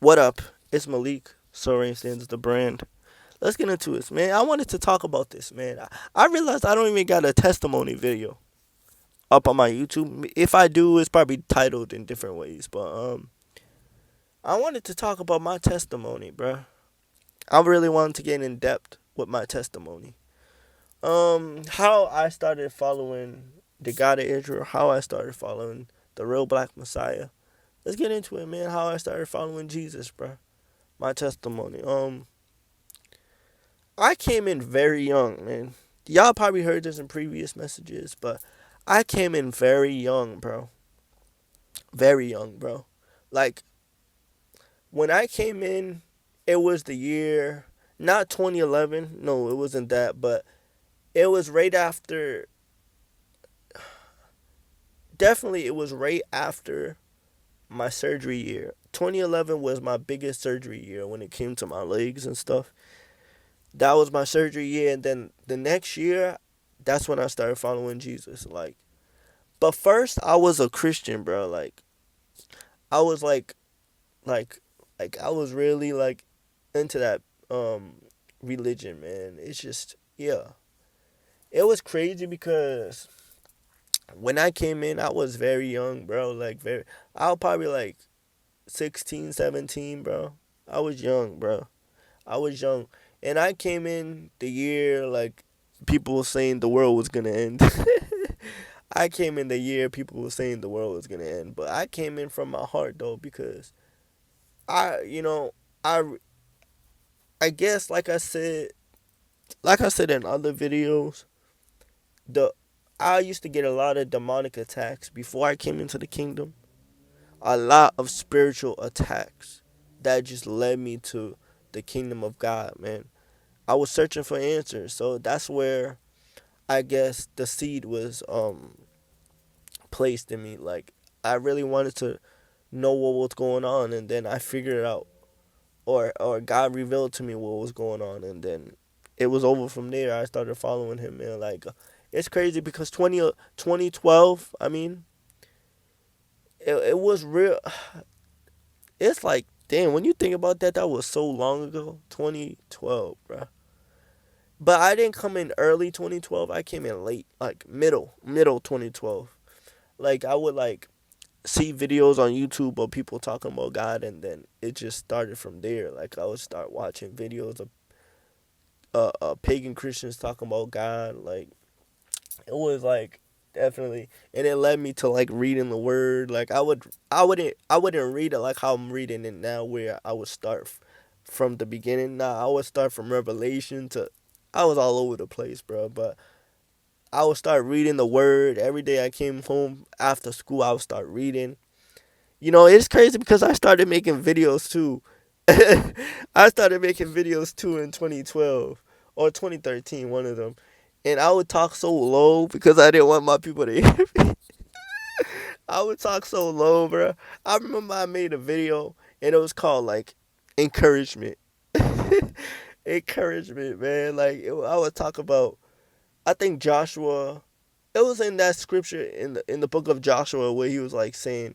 What up? It's Malik. Soaring stands the brand. Let's get into this, man. I wanted to talk about this, man. I realized I don't even got a testimony video up on my YouTube. If I do, it's probably titled in different ways. But I wanted to talk about my testimony, bruh. I really wanted to get in depth with my testimony. How I started following the God of Israel. How I started following the real Black Messiah. Let's get into it, man. How I started following Jesus, bruh. My testimony. I came in very young, man. Y'all probably heard this in previous messages, but I came in very young, bro. Very young, bro. Like when I came in, it was the year not 2011. No, it wasn't that, but it was right after. Definitely, it was right after my surgery year. 2011 was my biggest surgery year when it came to my legs and stuff. That was my surgery year, and then the next year, that's when I started following Jesus. But first, I was a Christian, bro. I was like, I was really like into that religion, man. It's just, yeah, it was crazy because when I came in, I was very young, bro. I was probably like 16, 17, bro. I was young, bro. I was young, and I came in the year like people were saying the world was gonna end. I came in the year people were saying the world was gonna end, but I came in from my heart though because I, you know, I I guess like I said in other videos, the I used to get a lot of demonic attacks before I came into the kingdom. A lot of spiritual attacks that just led me to the kingdom of God, man. I was searching for answers, so that's where I guess the seed was placed in me. Like I really wanted to know what was going on, and then I figured it out, or God revealed to me what was going on, and then it was over from there. I started following him, man. It's crazy because 2012. I mean, it was real. It's like damn, when you think about that, that was so long ago. 2012, bro. But I didn't come in early 2012. I came in late, like middle 2012. Like I would like see videos on YouTube of people talking about God, and then it just started from there. Like I would start watching videos of pagan Christians talking about God. Like it was like definitely, and it led me to like reading the Word. Like I wouldn't read it like how I'm reading it now, where I would start from the beginning. Nah, I would start from Revelation to. I was all over the place, bro. But I would start reading the Word every day. I came home after school. I would start reading. It's crazy because I started making videos too. I started making videos too in 2012 or 2013, one of them. And I would talk so low because I didn't want my people to hear me. I would talk so low, bro. I remember I made a video and it was called like encouragement. Encouragement, man. I would talk about. I think Joshua. It was in that scripture in the book of Joshua where he was like saying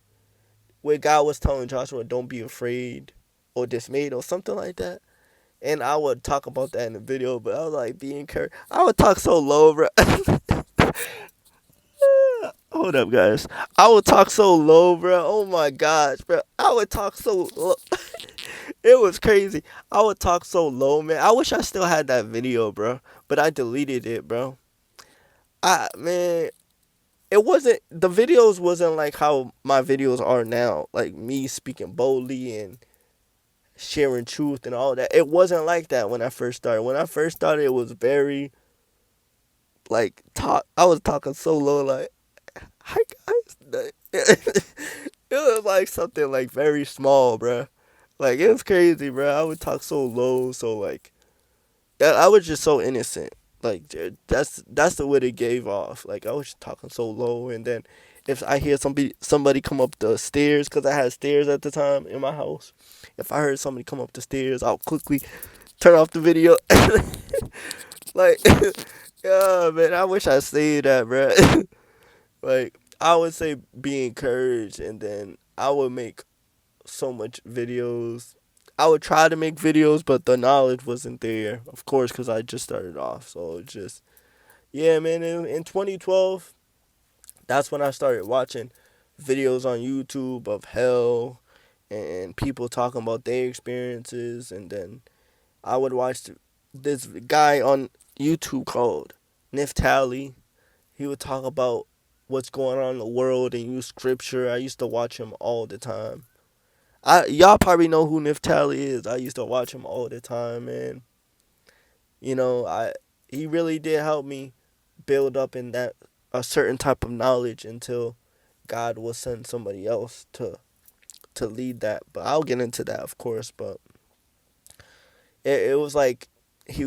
where God was telling Joshua, "Don't be afraid or dismayed" or something like that. And I would talk about that in the video, but I was like, "Be encouraged." I would talk so low, bro. Hold up, guys. I would talk so low, bro. Oh my gosh, bro. I would talk so low. It was crazy. I would talk so low, man. I wish I still had that video, bro. But I deleted it, bro. Man, it wasn't the videos wasn't like how my videos are now, like me speaking boldly and sharing truth and all that. It wasn't like that when I first started. When I first started, it was very like talk. I was talking so low, like, "Hi guys." It was like something like very small, bruh. Like it was crazy, bruh. I would talk so low, so like I was just so innocent. Like that's the way it gave off. Like I was just talking so low, and then if I hear somebody come up the stairs, cause I had stairs at the time in my house. If I heard somebody come up the stairs, I'll quickly turn off the video. Like, yeah, man, I wish I saved that, bruh. Like I would say be encouraged, and then I would make so much videos. I would try to make videos, but the knowledge wasn't there, of course, because I just started off. So it just, yeah, man. In 2012, that's when I started watching videos on YouTube of hell and people talking about their experiences. And then I would watch this guy on YouTube called Niftali. He would talk about what's going on in the world and use scripture. I used to watch him all the time. Y'all probably know who Niftali is. I used to watch him all the time, man. I he really did help me build up in that a certain type of knowledge until God will send somebody else to lead that. But I'll get into that, of course. But it was like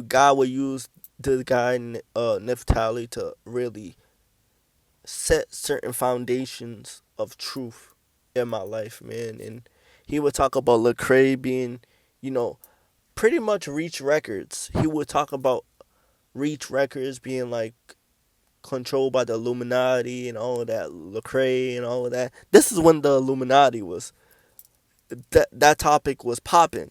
God would use this guy Niftali to really set certain foundations of truth in my life, man. And he would talk about Lecrae being, you know, pretty much Reach Records. He would talk about Reach Records being like controlled by the Illuminati and all of that, Lecrae and all of that. This is when the Illuminati was that topic was popping.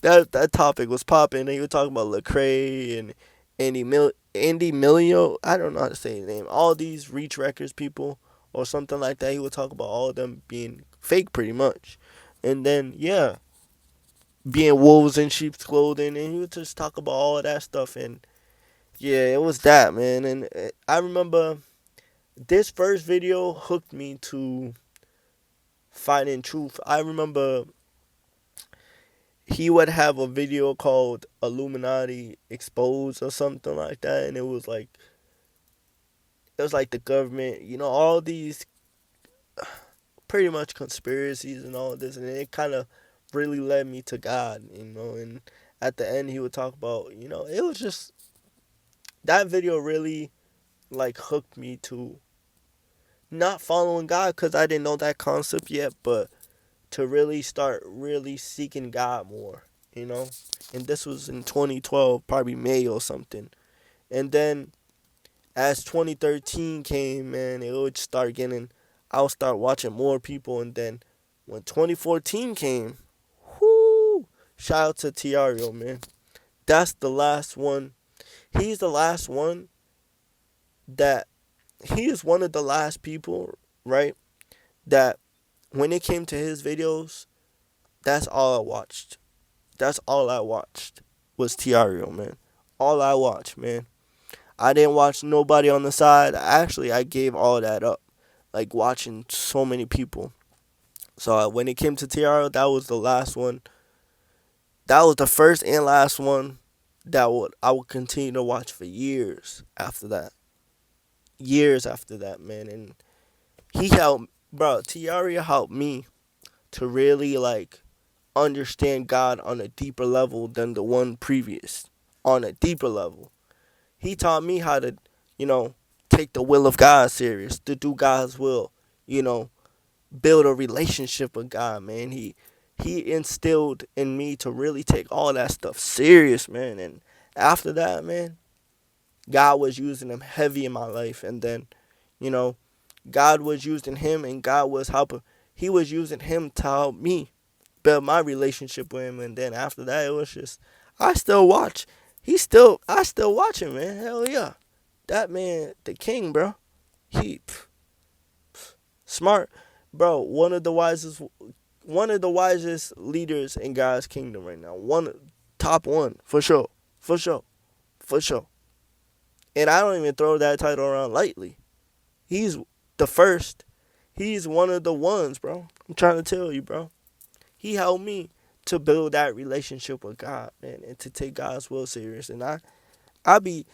That topic was popping. And he was talking about Lecrae and Andy Milio. I don't know how to say his name. All these Reach Records people or something like that. He would talk about all of them being fake, pretty much. And then yeah, being wolves in sheep's clothing, and he would just talk about all of that stuff. And yeah, it was that, man. And I remember this first video hooked me to finding truth. I remember he would have a video called Illuminati Exposed or something like that, and it was like the government, all these pretty much conspiracies and all of this, and it kind of really led me to God, and at the end he would talk about, it was just that video really like hooked me to not following God because I didn't know that concept yet, but to really start really seeking God more, you know? And this was in 2012, probably May or something. And then as 2013 came, man, I'll start watching more people. And then when 2014 came, whoo, shout out to Tiario, man. That's the last one. He's the last one that, he is one of the last people, right? That when it came to his videos, that's all I watched. That's all I watched was Tiario, man. All I watched, man. I didn't watch nobody on the side. Actually, I gave all that up, like watching so many people. So when it came to Tiario, that was the last one. That was the first and last one that I would continue to watch for years after that. Years after that, man. And he helped, bro. Tiario helped me to really like understand God on a deeper level than the one previous. On a deeper level. He taught me how to, take the will of God serious, to do God's will, build a relationship with God, man. He instilled in me to really take all that stuff serious, man. And after that, man, God was using him heavy in my life. And then, you know, God was using him and God was helping. He was using him to help me build my relationship with him. And then after that, it was just, I still watch. I still watch him, man. Hell yeah. That man, the king, bro. He, smart. Bro, one of the wisest leaders in God's kingdom right now. Top one, for sure. For sure. For sure. And I don't even throw that title around lightly. He's the first. He's one of the ones, bro. I'm trying to tell you, bro. He helped me to build that relationship with God, man, and to take God's will serious. And I be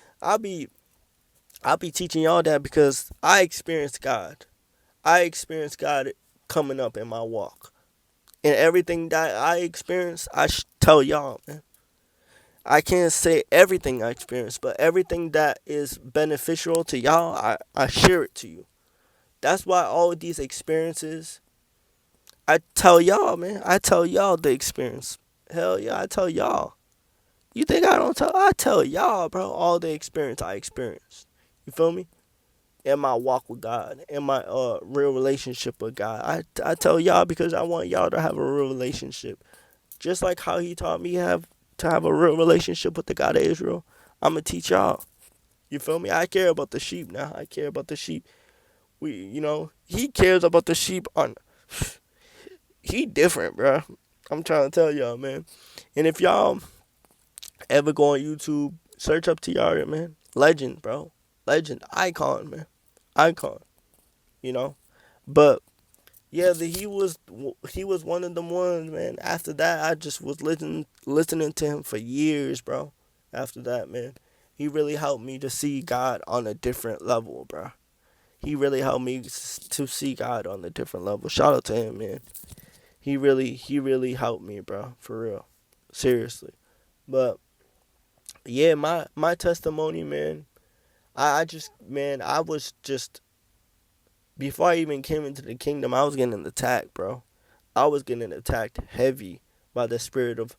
teaching y'all that because I experienced God. I experienced God coming up in my walk. And everything that I experienced, I tell y'all, man. I can't say everything I experienced, but everything that is beneficial to y'all, I share it to you. That's why all of these experiences, I tell y'all, man. I tell y'all the experience. Hell yeah, I tell y'all. You think I don't tell? I tell y'all, bro, all the experience I experienced. You feel me? in my walk with God, in my real relationship with God. I tell y'all because I want y'all to have a real relationship. Just like how he taught me to have a real relationship with the God of Israel, I'm gonna teach y'all. You feel me? I care about the sheep now. I care about the sheep. He cares about the sheep on. He different, bro. I'm trying to tell y'all, man. And if y'all ever go on YouTube, search up Tiara, man. Legend, bro. Legend, icon, man. Icon. You know. But yeah, he was one of them ones, man. After that, I just was listening to him for years, bro. After that, man, he really helped me to see God on a different level, bro. He really helped me to see God on a different level. Shout out to him, man. He really helped me, bro. For real, seriously. But yeah, my testimony, man. I just, man, I was just before I even came into the kingdom, I was getting attacked, bro. I was getting attacked heavy by the spirit of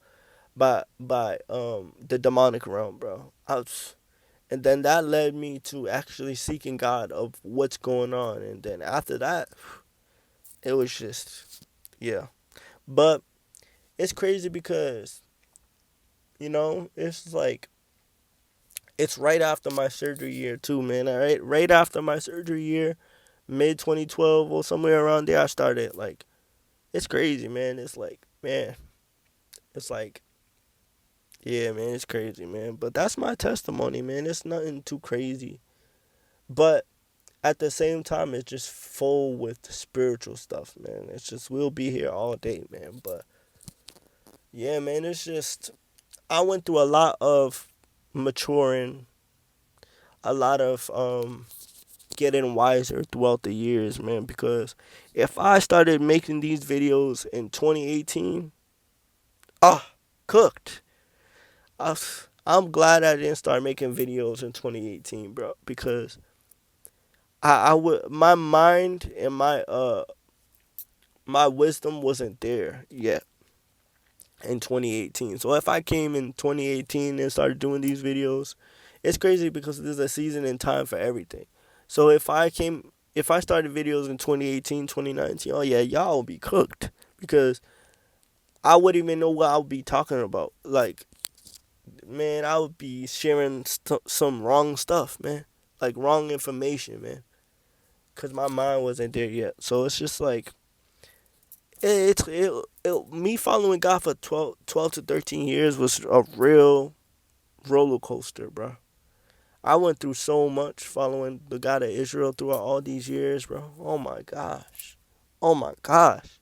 by the demonic realm, bro. And then that led me to actually seeking God of what's going on, and then after that, it was just yeah. But it's crazy because it's like it's right after my surgery year too, man. All right after my surgery year, mid 2012 or somewhere around there, I started like it's crazy, man. It's like man, it's like yeah, man, it's crazy, man. But that's my testimony, man. It's nothing too crazy. But at the same time, it's just full with spiritual stuff, man. It's just, we'll be here all day, man. But yeah, man, it's just, I went through a lot of maturing, a lot of getting wiser throughout the years, man. Because if I started making these videos in 2018, ah, cooked. I'm glad I didn't start making videos in 2018, bro, because I would my mind and my wisdom wasn't there yet in 2018. So if I came in 2018 and started doing these videos, it's crazy because there's a season and time for everything. So if I started videos in 2018, 2019, oh yeah, y'all will be cooked because I wouldn't even know what I would be talking about. Like, man, I would be sharing some wrong stuff, man. Like wrong information, man. Cause my mind wasn't there yet. So it's just like me following God for 12 to 13 years was a real roller coaster, bro. I went through so much following the God of Israel throughout all these years, bro. Oh my gosh. Oh my gosh.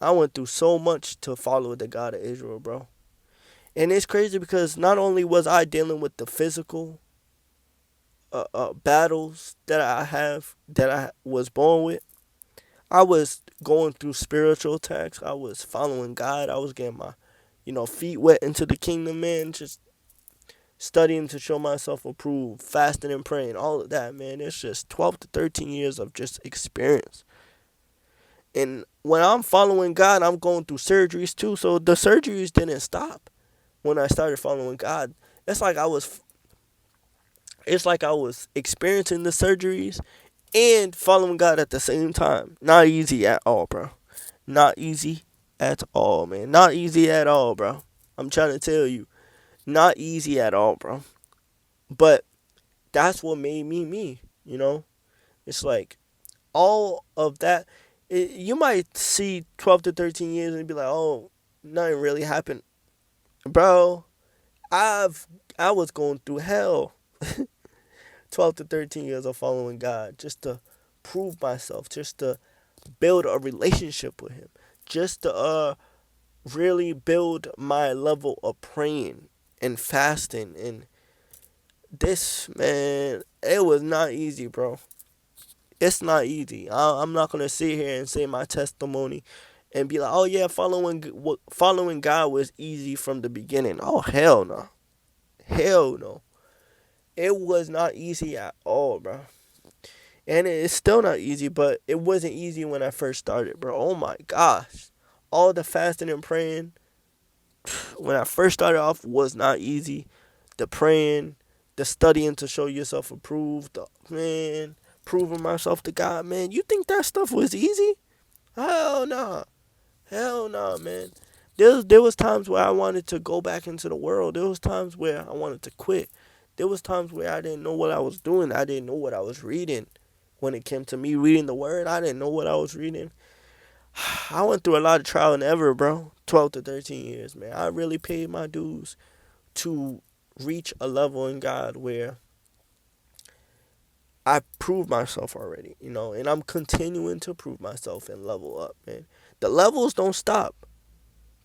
I went through so much to follow the God of Israel, bro. And it's crazy because not only was I dealing with the physical battles that I was born with, I was going through spiritual attacks. I was following God. I was getting my, feet wet into the kingdom, man. Just studying to show myself approved, fasting and praying, all of that, man. It's just 12 to 13 years of just experience. And when I'm following God, I'm going through surgeries too. So the surgeries didn't stop when I started following God. It's like I was it's like I was experiencing the surgeries and following God at the same time. Not easy at all, bro. Not easy at all, man. Not easy at all, bro. I'm trying to tell you. Not easy at all, bro. But that's what made me me, It's like all of that. You might see 12 to 13 years and be like, oh, nothing really happened. Bro, I was going through hell 12 to 13 years of following God just to prove myself, just to build a relationship with Him, just to really build my level of praying and fasting. And this, man, it was not easy, bro. It's not easy. I'm not gonna sit here and say my testimony and be like, oh yeah, following God was easy from the beginning. Oh hell no, hell no. It was not easy at all, bro. And it's still not easy, but it wasn't easy when I first started, bro. Oh my gosh. All the fasting and praying when I first started off was not easy. The praying, the studying to show yourself approved, man, proving myself to God, man. You think that stuff was easy? Hell nah. Hell nah, man. There was times where I wanted to go back into the world. There was times where I wanted to quit. There was times where I didn't know what I was doing. I didn't know what I was reading. When it came to me reading the word, I didn't know what I was reading. I went through a lot of trial and error, bro. 12 to 13 years, man. I really paid my dues to reach a level in God where I proved myself already, and I'm continuing to prove myself and level up, man. The levels don't stop.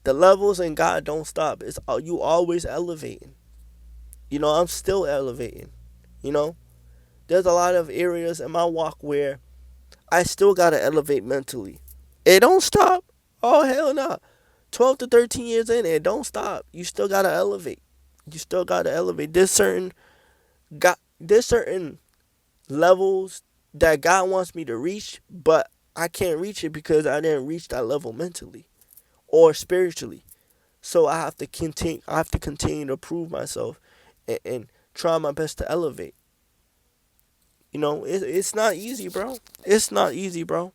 The levels in God don't stop. It's you always elevating. I'm still elevating. You know, there's a lot of areas in my walk where I still gotta elevate mentally. It don't stop. Oh hell no. 12 to 13 years in, it don't stop. You still gotta elevate. You still gotta elevate. There's certain levels that God wants me to reach, but I can't reach it because I didn't reach that level mentally or spiritually. So I have to continue. I have to continue to prove myself and try my best to elevate. It's not easy, bro. It's not easy, bro.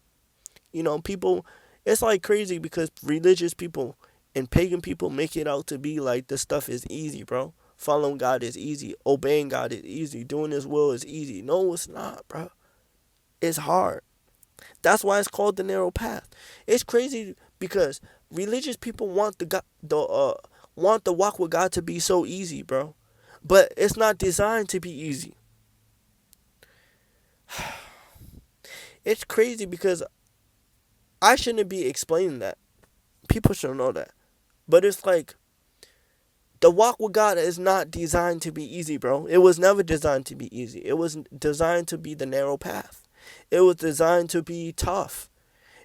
People, it's like crazy because religious people and pagan people make it out to be like this stuff is easy, bro. Following God is easy. Obeying God is easy. Doing His will is easy. No, it's not, bro. It's hard. That's why it's called the narrow path. It's crazy because religious people want want the walk with God to be so easy, bro. But it's not designed to be easy. It's crazy because I shouldn't be explaining that. People should know that. But it's like the walk with God is not designed to be easy, bro. It was never designed to be easy. It was designed to be the narrow path. It was designed to be tough.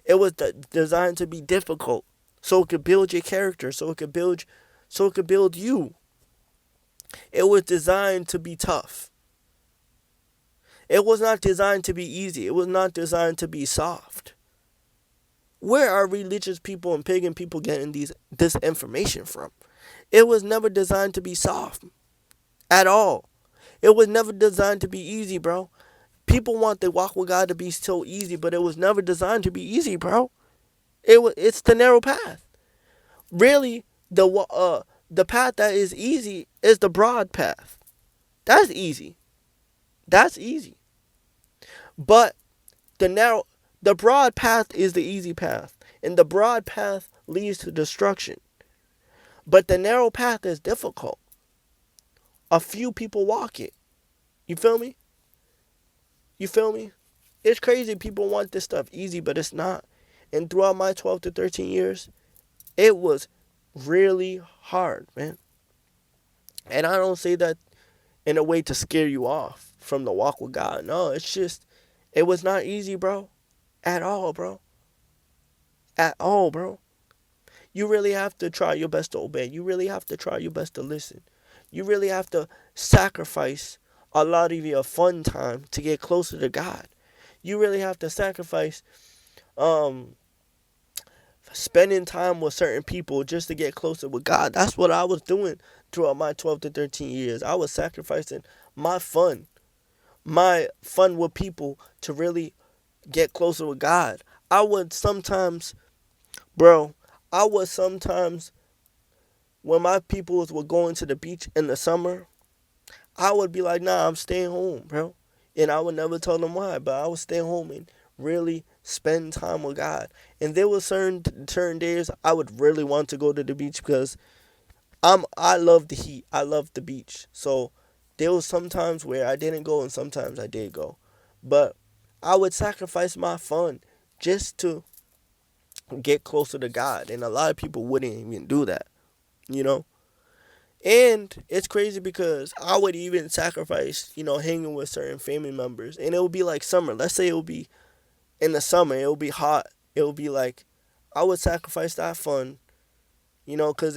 It was designed to be difficult, so it could build your character, so it could build you. It was designed to be tough. It was not designed to be easy. It was not designed to be soft. Where are religious people and pagan people getting this information from? It was never designed to be soft at all. It was never designed to be easy, bro. People want the walk with God to be so easy, but it was never designed to be easy, bro. It's the narrow path. Really, the path that is easy is the broad path. That's easy. That's easy. But the broad path is the easy path, and the broad path leads to destruction. But the narrow path is difficult. A few people walk it. You feel me? You feel me? It's crazy people want this stuff easy, but it's not. And throughout my 12 to 13 years, it was really hard, man. And I don't say that in a way to scare you off from the walk with God. No, it's just, it was not easy, bro. At all, bro. At all, bro. You really have to try your best to obey. You really have to try your best to listen. You really have to sacrifice a lot of your fun time to get closer to God. You really have to sacrifice um spending time with certain people just to get closer with God. That's what I was doing throughout my 12 to 13 years. I was sacrificing my fun, my fun with people to really get closer with God. I would sometimes, bro, I would sometimes, when my peoples were going to the beach in the summer, I would be like, nah, I'm staying home, bro. And I would never tell them why, but I would stay home and really spend time with God. And there were certain days I would really want to go to the beach because I love the heat. I love the beach. So there was some times where I didn't go and sometimes I did go. But I would sacrifice my fun just to get closer to God. And a lot of people wouldn't even do that, you know? And it's crazy because I would even sacrifice, hanging with certain family members. And it would be like summer. Let's say it would be in the summer. It would be hot. It would be like, I would sacrifice that fun, because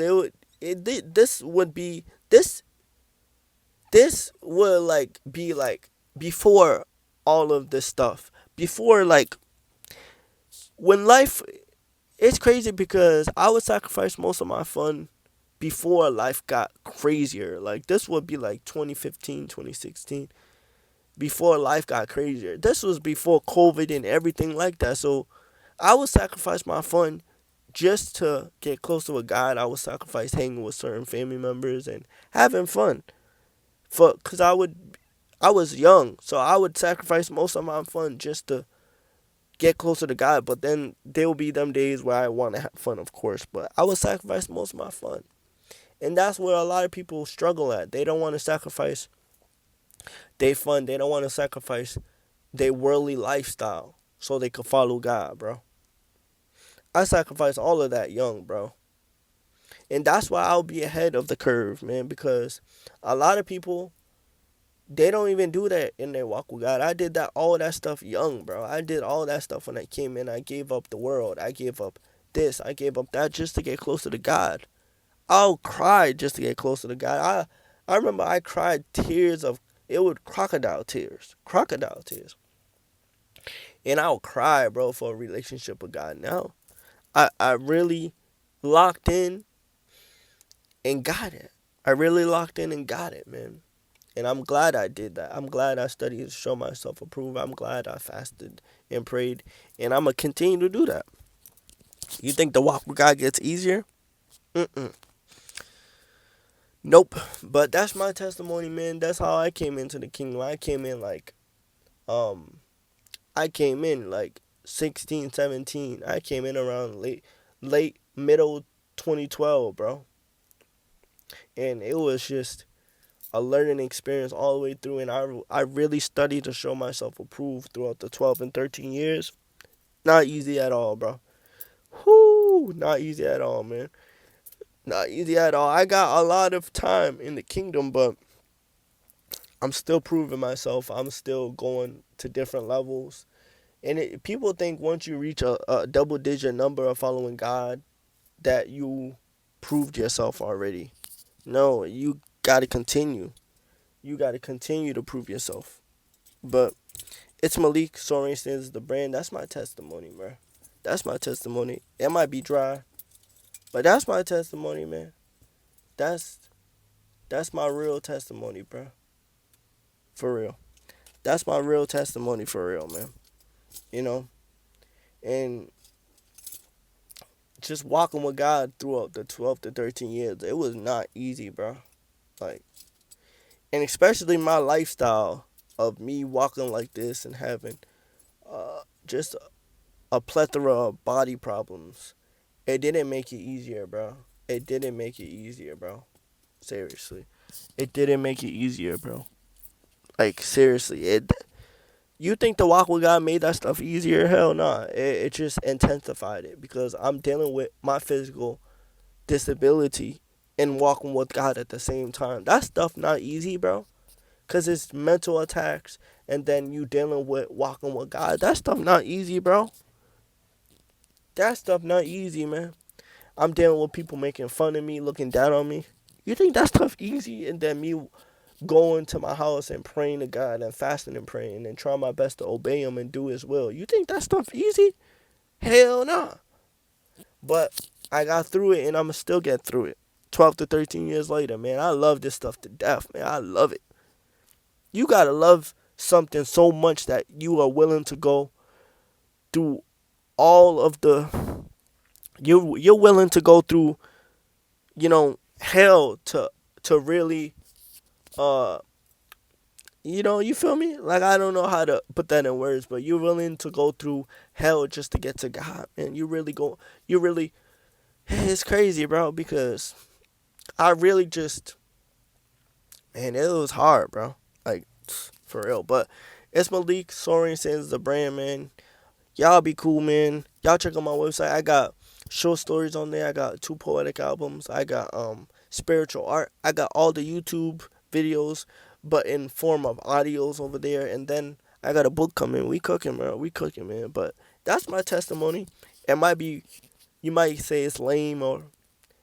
this would like be like before all of this stuff. Before like, when life, it's crazy because I would sacrifice most of my fun before life got crazier. Like, this would be like 2015, 2016. Before life got crazier. This was before COVID and everything like that. So I would sacrifice my fun just to get closer with God. I would sacrifice hanging with certain family members and having fun. Cause I was young, so I would sacrifice most of my fun just to get closer to God. But then there will be them days where I want to have fun, of course. But I would sacrifice most of my fun, and that's where a lot of people struggle at. They don't want to sacrifice their fun. They don't want to sacrifice their worldly lifestyle so they could follow God, bro. I sacrificed all of that young, bro. And that's why I'll be ahead of the curve, man, because a lot of people, they don't even do that in their walk with God. I did that all that stuff young, bro. I did all that stuff when I came in. I gave up the world. I gave up this. I gave up that just to get closer to God. I'll cry just to get closer to God. I remember I cried tears of, it would crocodile tears. And I'll cry, bro, for a relationship with God now. I really locked in and got it. I really locked in and got it, man. And I'm glad I did that. I'm glad I studied to show myself approved. I'm glad I fasted and prayed. And I'm going to continue to do that. You think the walk with God gets easier? Mm-mm. Nope. But that's my testimony, man. That's how I came into the kingdom. Um, I came in like 16, 17. I came in around middle 2012, bro. And it was just a learning experience all the way through, and I really studied to show myself approved throughout the 12 and 13 years. Not easy at all, bro. Whoo, not easy at all, man. Not easy at all. I got a lot of time in the kingdom, but I'm still proving myself. I'm still going to different levels. And people think once you reach a double digit number of following God, that you proved yourself already. No, you got to continue. You got to continue to prove yourself. But it's Malik Soaring Stands the brand. That's my testimony, bro. That's my testimony. It might be dry, but that's my testimony, man. That's that's my real testimony, bro. For real. That's my real testimony for real, man. You know, and just walking with God throughout the 12 to 13 years, it was not easy, bro. Like, and especially my lifestyle of me walking like this and having just a plethora of body problems. It didn't make it easier, bro. It didn't make it easier, bro. Seriously. It didn't make it easier, bro. Like, seriously. You think the walk with God made that stuff easier? Hell nah. It just intensified it because I'm dealing with my physical disability and walking with God at the same time. That stuff not easy, bro. Because it's mental attacks and then you dealing with walking with God. That stuff not easy, bro. That stuff not easy, man. I'm dealing with people making fun of me, looking down on me. You think that stuff easy? And then me going to my house and praying to God and fasting and praying and trying my best to obey Him and do His will. You think that stuff easy? Hell nah. But I got through it and I'ma still get through it. 12 to 13 years later, man. I love this stuff to death, man. I love it. You gotta love something so much that you are willing to go through all of the you're willing to go through, hell to really uh you feel me? Like, I don't know how to put that in words, but you're willing to go through hell just to get to God, man. You really it's crazy, bro, because I really just man, it was hard, bro. Like, for real. But it's Malik Soaring Sins the brand, man. Y'all be cool, man. Y'all check out my website. I got short stories on there. I got 2 poetic albums. I got spiritual art. I got all the YouTube videos, but in form of audios over there. And then I got a book coming. We cooking, bro. We cooking, man. But that's my testimony. It might be, you might say it's lame, or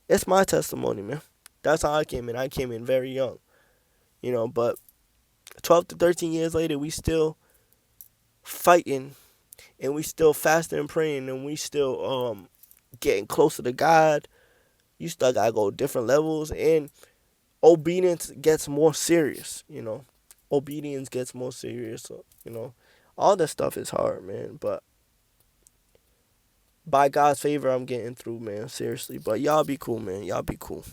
it's my testimony, man. That's how I came in. I came in very young, but 12 to 13 years later, we still fighting, and we still fasting and praying, and we still getting closer to God. You still gotta go different levels, and obedience gets more serious. Obedience gets more serious. So, all that stuff is hard, man. But by God's favor, I'm getting through, man. Seriously. But y'all be cool, man. Y'all be cool.